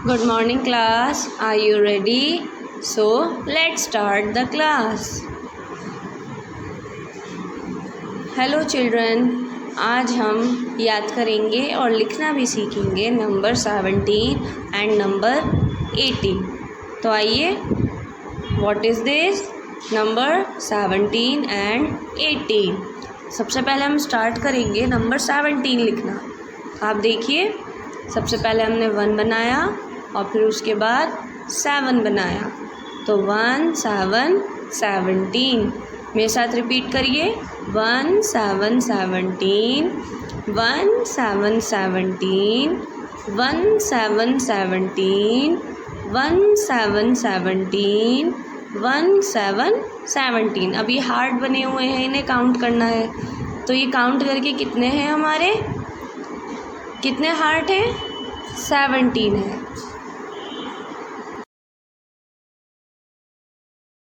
Good morning class. Are you ready? So let's start the class. Hello children. आज हम याद करेंगे और लिखना भी सीखेंगे नंबर 17 एंड नंबर 18. तो आइए, what is this? Number 17 and 18. सबसे पहले हम स्टार्ट करेंगे नंबर 17 लिखना. आप देखिए, सबसे पहले हमने 1 बनाया और फिर उसके बाद 7 बनाया. तो 1 7 17. मेरे साथ रिपीट करिए. 1 7 17, 1 7 17, 1 7 17, 1 7 17, 1 7 17. अब ये हार्ट बने हुए हैं, इन्हें काउंट करना है. तो ये काउंट करके कितने हैं हमारे? कितने हार्ट हैं? 17 है.